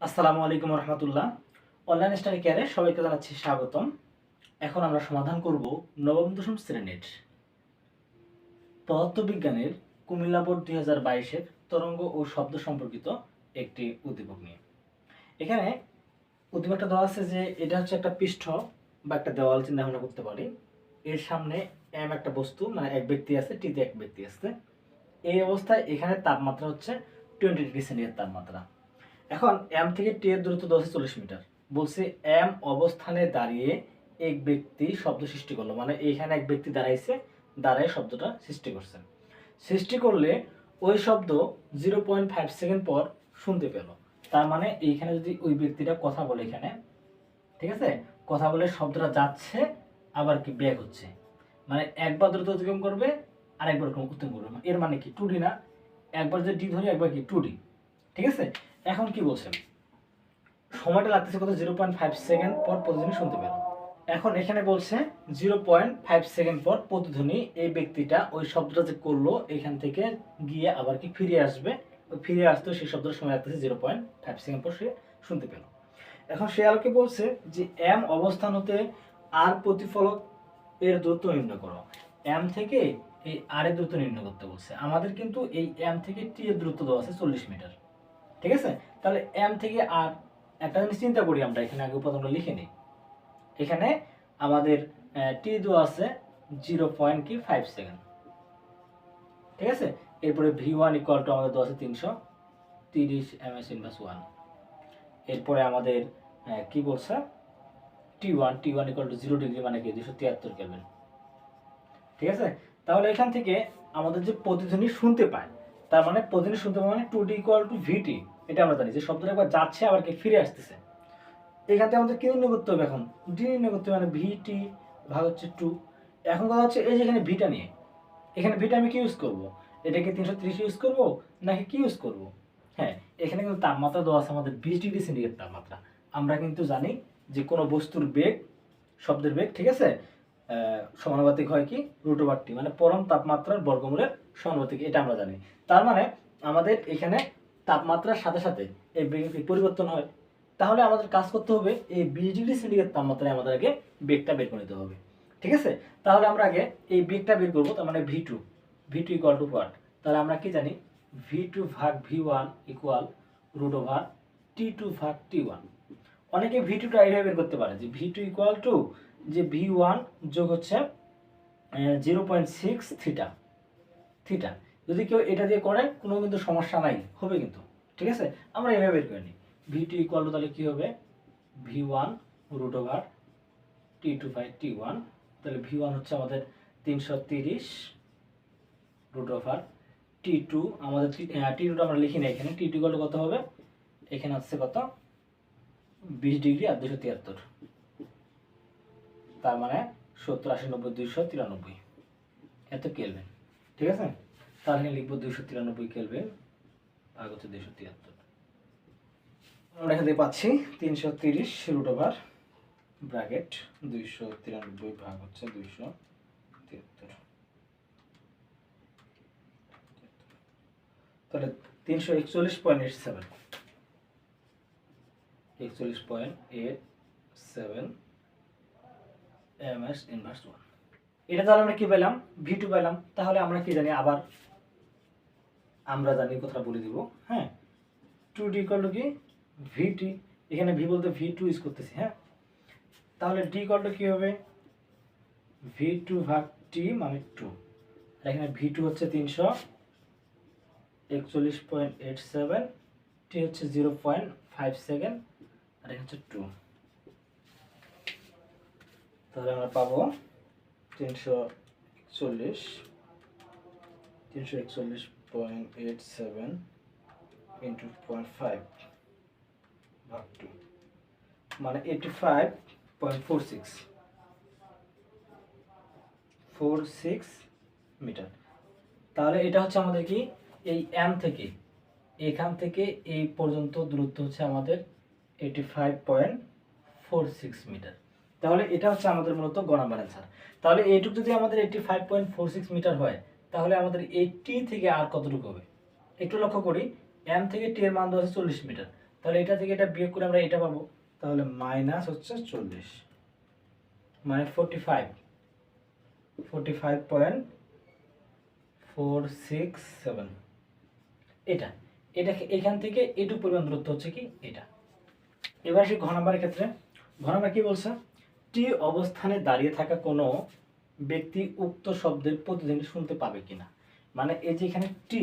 আসসালামু আলাইকুম রহমতুল্লাহ। Online study কেয়ারে সবাইকে জানাচ্ছি স্বাগতম। এখন আমরা সমাধান করব নবম দশম শ্রেণীর পদার্থবিজ্ঞানের কুমিল্লা বোর্ড 2022-এর তরঙ্গ ও শব্দ সম্পর্কিত একটি উদ্দীপক নিয়ে। এখানে উদ্দীপকটা দেওয়া আছে যে এটা হচ্ছে একটা পৃষ্ঠ বা একটা দেওয়াল চিন্তা ভাবনা করতে পারি। এর সামনে এম একটা বস্তু, মানে এক ব্যক্তি আছে, টিতে এক ব্যক্তি আছে। এই অবস্থায় এখানে তাপমাত্রা হচ্ছে 20 ডিগ্রি সেন্টিগ্রেড তাপমাত্রা। এখন এম থেকে টি এর দূরত্ব 40 মিটার। বলছে এম অবস্থানে দাঁড়িয়ে এক ব্যক্তি শব্দ সৃষ্টি করলো, মানে এইখানে এক ব্যক্তি দাঁড়ায় শব্দটা সৃষ্টি করছে। সৃষ্টি করলে ওই শব্দ 0.5 সেকেন্ড পর শুনতে পেল। তার মানে এইখানে যদি ওই ব্যক্তিটা কথা বলে, এখানে ঠিক আছে, কথা বলে শব্দটা যাচ্ছে আবার কি ব্যাক হচ্ছে, মানে একবার দ্রুত অতিক্রম করবে আর একবার অতিক্রম করবে। এর মানে কি 2D না, একবার যদি ডি ধরি একবার কি 2D। ঠিক আছে, এখন কি বলছেন, সময়টা লাগতেছে কত, 0.5 সেকেন্ড পর প্রতিধ্বনি শুনতে পেল। এখন এখানে বলছে 0.5 সেকেন্ড পর প্রতিধ্বনি এই ব্যক্তিটা ওই শব্দটা যে করলো এখান থেকে গিয়ে আবার কি ফিরে আসবে, ফিরে আসতে সেই শব্দটার সময় লাগতেছে 0.5 সেকেন্ড পর সে শুনতে পেল। এখন সে আলোকে বলছে যে এম অবস্থান হতে আর প্রতিফলক এর দূরত্ব নির্ণয় করো। এম থেকে এই আর এর দূরত্ব নির্ণয় করতে বলছে। আমাদের কিন্তু এই এম থেকে টি এর দূরত্ব দেওয়া আছে 40 মিটার। ঠিক আছে, তাহলে এম থেকে আর একটা জিনিস চিন্তা করি আমরা, এখানে আগে উপাদানটা লিখে নিই। এখানে আমাদের টি দেওয়া আছে 0.5 সেকেন্ড। ঠিক আছে, এরপরে v1 ইকুয়াল টু আমাদের দেওয়া আছে 330 ms ইনভার্স 1। এরপরে আমাদের কি বলছে, টি1 ইকুয়াল টু 0 ডিগ্রি, মানে কি 273 কেলভিন। ঠিক আছে, তাহলে এখান থেকে আমাদের যে প্রতিধ্বনি শুনতে পায়, তার মানে প্রতিধ্বনি শুনতে পায় মানে 2D ইকুয়াল টু ভিটি। এটা আমরা জানি যে শব্দটা একবার যাচ্ছে আবার কি ফিরে আসতেছে। এখান থেকে আমাদের কি নির্ণয় করতে হবে, এখন ডি নির্ণয় করতে হবে, মানে ভিটি ভাগ হচ্ছে 2। এখন কথা হচ্ছে এই যে এখানে ভিটা নিয়ে, এখানে ভিটা আমি কি ইউজ করব, এটাকে 330 ইউজ করব নাকি কি ইউজ করব? হ্যাঁ, এখানে কিন্তু তাপমাত্রা দেওয়া আছে আমাদের 20 ডিগ্রি সেন্টিগ্রেড তাপমাত্রা। আমরা কিন্তু জানি যে কোনো বস্তুর বেগ, শব্দের বেগ, ঠিক আছে, সমানুপাতিক হয় কি √T, মানে পরম তাপমাত্রার বর্গমূলের সমানুপাতিক, এটা আমরা জানি। তার মানে আমাদের এখানে তাপমাত্রার সাথে সাথে এই বেগের পরিবর্তন হয়। তাহলে আমাদের কাজ করতে হবে এই 20 ডিগ্রি সেন্টিগ্রেড তাপমাত্রায় আমাদের আগে বেগটা বের করে নিতে হবে। ঠিক আছে, তাহলে আমরা আগে এই বেগটা বের করবো। তার মানে v2 ইকুয়াল টু হোয়াট, তাহলে আমরা কি জানি, v2 ভাগ v1 ইকুয়াল √T2 ভাগ t1। অনেকে v2টা এইভাবে বের করতে পারে যে v2 ইকুয়াল টু যে v1 যোগ হচ্ছে 0.6 থিটা। যদি কেউ এটা দিয়ে করে কোনো কিন্তু সমস্যা নাই, হবে কিন্তু। ঠিক আছে, আমরা এভাবে বের করে নিই। v2 ইকুয়াল টু তাহলে কি হবে, v1 √T2 বাই t1। তাহলে v1 হচ্ছে আমাদের 330 √T2, আমাদের t2টা আমরা লিখি না এখানে। t2 ইকুয়াল টু কত হবে, এখানে হচ্ছে কত 20 ডিগ্রি আর 273, তার মানে 70 80 90 293 এত কেলভিন। ঠিক আছে, তাহলে লিখবো 293 কেলভিন ভাগ হচ্ছে 273। আমরা এখানে পাচ্ছি 330 √293 ভাগ হচ্ছে 273, তাহলে 341.87 ms ইনভার্স 1। এটা তাহলে আমরা কি পেলাম, v2 পেলাম। তাহলে আমরা কি জানি, আবার আমরা জানি কথা বলে দিব। হ্যাঁ, 2d ইকুয়াল টু কি vt, এখানে v বলতে v2 ইউজ করতেছি। হ্যাঁ, তাহলে d ইকুয়াল টু কি হবে, v2 ভাগ t মানে 2। আর এখানে v2 হচ্ছে 341.87, t হচ্ছে 0.5 সেকেন্ড, আর এখানে হচ্ছে 2। তাহলে আমরা পাবো 341.87 ইন্টু 0.5 ভাগ 2, মানে 85.46 মিটার। তাহলে এটা হচ্ছে আমাদের কি, এই এম থেকে এখান থেকে এই পর্যন্ত দূরত্ব হচ্ছে আমাদের 85.46 মিটার। তাহলে এটা হচ্ছে আমাদের মূলত গ নাম্বার অ্যান্সার। তাহলে এইটুকু যদি আমাদের 85.46 মিটার হয়, তাহলে আমাদের এই টি থেকে আর কতটুকু হবে, একটু লক্ষ্য করি। এম থেকে টি এর মান দেওয়া আছে 40 মিটার, তাহলে এটা থেকে এটা বিয়োগ করে আমরা এটা পাবো, তাহলে মাইনাস হচ্ছে 40 মানে 45.467 এটা এটাকে এখান থেকে এটুকু পরিমাণ দূরত্ব হচ্ছে কি এটা। এবার আসি ঘ নাম্বারের ক্ষেত্রে। ঘ নাম্বার কি বলছে, টি অবস্থানে দাঁড়িয়ে থাকা কোনো ব্যক্তি উক্ত শব্দের প্রতিধ্বনি শুনতে পাবে কিনা। মানে এই যে এখানে টি,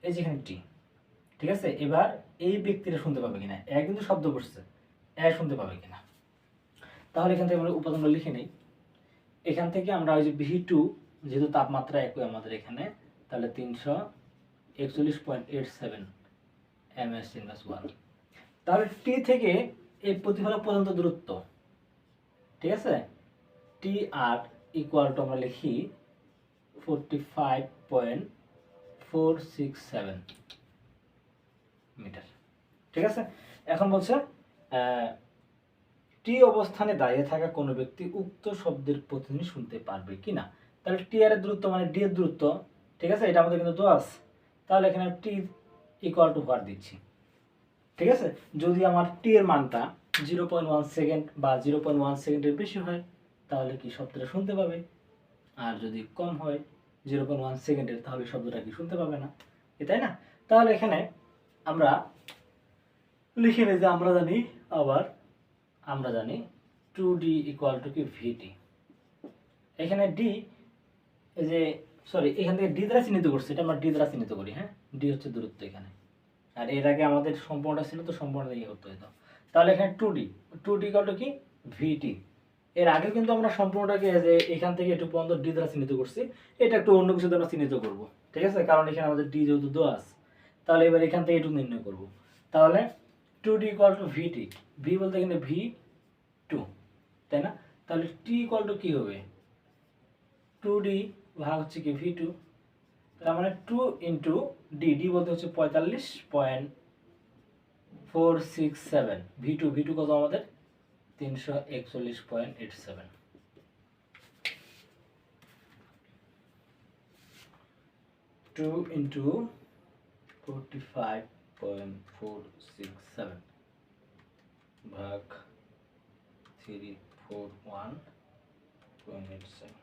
এই যে এখানে টি, ঠিক আছে, এবার এই ব্যক্তিটা শুনতে পাবে কিনা, এ কিন্তু শব্দ করছে, এ শুনতে পাবে কিনা। তাহলে এখান থেকে আমরা উপাদানগুলো লিখে নিই। এখান থেকে আমরা ওই যে V2 যেহেতু তাপমাত্রা একই আমাদের এখানে, তাহলে 341.87 ms/1। তাহলে টি থেকে এই প্রতিফলক পর্যন্ত দূরত্ব, ঠিক আছে, টি আর ইকুয়াল টু আমরা লিখি 45.467 মিটার, ঠিক আছে। এখন বলছে টি অবস্থানে দাঁড়িয়ে থাকা কোনো ব্যক্তি উক্ত শব্দের প্রতিধ্বনি শুনতে পারবে কিনা। তাহলে টি এর দূরত্ব মানে ডি এর দূরত্ব, ঠিক আছে, এটা আমাদের কিন্তু 10। তাহলে এখানে টি ইকুয়াল টু হোয়াট দিচ্ছি, ঠিক আছে। যদি আমার টি এর মানটা 0.1 সেকেন্ড বা 0.1 সেকেন্ডের বেশি হয় তাহলে কি শব্দটা শুনতে পাবে, আর যদি কম হয় 0.1 সেকেন্ডের তাহলে শব্দটা কি শুনতে পাবে না, তাই না। তাহলে এখানে আমরা লিখে নিই যে আমরা জানি 2d ইকুয়াল টু কি vt। এখানে d এই যে সরি এখান থেকে d দ্বারা চিহ্নিত করছি, এটা আমরা d দ্বারা চিহ্নিত করি, হ্যাঁ, d হচ্ছে দূরত্ব এখানে, আর এর আগে আমাদের সম্পূর্ণটা ছিল তো সম্পূর্ণটা ইয়ে করতে হতো। তাহলে এখানে 2d ইকুয়াল টু কি vt। এর আগে কিন্তু আমরা সম্পূর্ণটাকে যে এখান থেকে একটু পর্যন্ত d দ্বারা চিহ্নিত করছি, এটা একটু অন্য কিছু দ্বারা চিহ্নিত করব, ঠিক আছে, কারণ এখানে আমাদের d যেহেতু দেওয়া আছে। তাহলে এবার এখান থেকে একটু নির্ণয় করব। তাহলে 2d equal to vt, v বলতে এখানে v2, তাই না। তাহলে t ইকুয়াল টু কি হবে, 2d ভাগ হচ্ছে কি v2, তার মানে 2 ইন্টু d, d বলতে হচ্ছে 45.467, v2 কত আমাদের 341.87। 2 ইন্টু 45.467 ভাগ 341.87,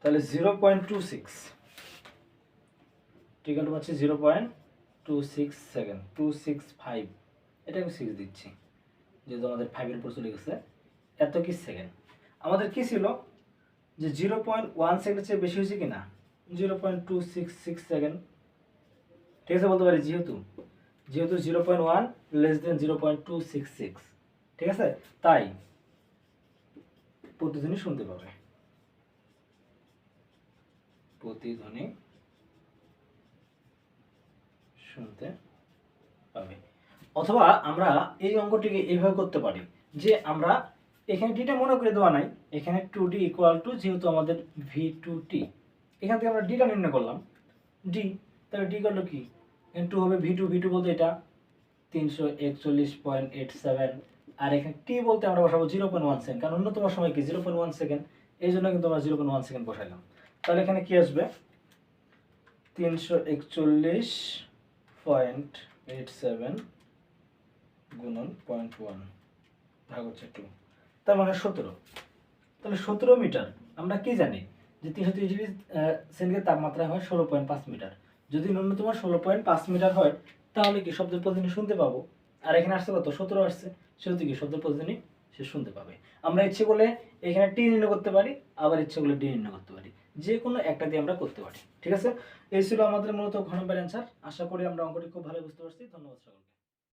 তাহলে 0.26, ঠিক আছে, পাচ্ছি 0.26 সেকেন্ড, 265, এটা আমি 6 দিচ্ছি যেহেতু আমাদের 5 এর উপর চলে গেছে। এত কি সেকেন্ড আমাদের কি ছিল যে 0.1 সেকেন্ডের চেয়ে বেশি হয়েছে কিনা, 0.266 সেকেন্ড, ঠিক আছে, বলতে পারি যেহেতু 0.1 লেস দেন 0.266, ঠিক আছে, তাই প্রতিধ্বনি শুনতে পাবে, প্রতিধ্বনি শুনতে পাবে। অথবা আমরা এই অঙ্কটিকে এইভাবে করতে পারি যে আমরা এখানে ডিটা মনে করে দেওয়া নাই, এখানে 2d ইকুয়াল টু যেহেতু আমাদের v2t, এখান থেকে আমরা ডিটা নির্ণয় করলাম d, তাহলে d ইকুয়াল টু কি, এখানে 2 হবে v2 বলতে এটা 341.87, আর এখানে t বলতে আমরা বসাবো 0.1 সেকেন্ড, কারণ অন্যতম সময় কি 0.1 সেকেন্ড, এই জন্য কিন্তু আমরা 0.1 সেকেন্ড বসাইলাম। তাহলে এখানে কি আসবে 341.87 গুণন 0.1 ভাগ হচ্ছে 2, তার মানে 17। তাহলে 17 মিটার আমরা কি জানি যে 330 ডিগ্রি সেন্টিগ্রেড তাপমাত্রা হয় 16.5 মিটার। যদি ন্যূনতম 16.5 মিটার হয় তাহলে কি শব্দের প্রতিধ্বনি শুনতে পাবো, আর এখানে আসছে কত 17 আসছে, সেহেতু কি শব্দের প্রতিধ্বনি সে শুনতে পাবে। আমরা ইচ্ছে করলে এখানে টি নির্ণয় করতে পারি, আবার ইচ্ছে করলে ডি নির্ণয় করতে পারি, যে কোনো একটা দিয়ে আমরা করতে পারি, ঠিক আছে। এই ছিল আমাদের মূলত ঘ নম্বর অ্যান্সার। আশা করি আমরা অঙ্কটি খুব ভালো বুঝতে পারছি। ধন্যবাদ সকলকে।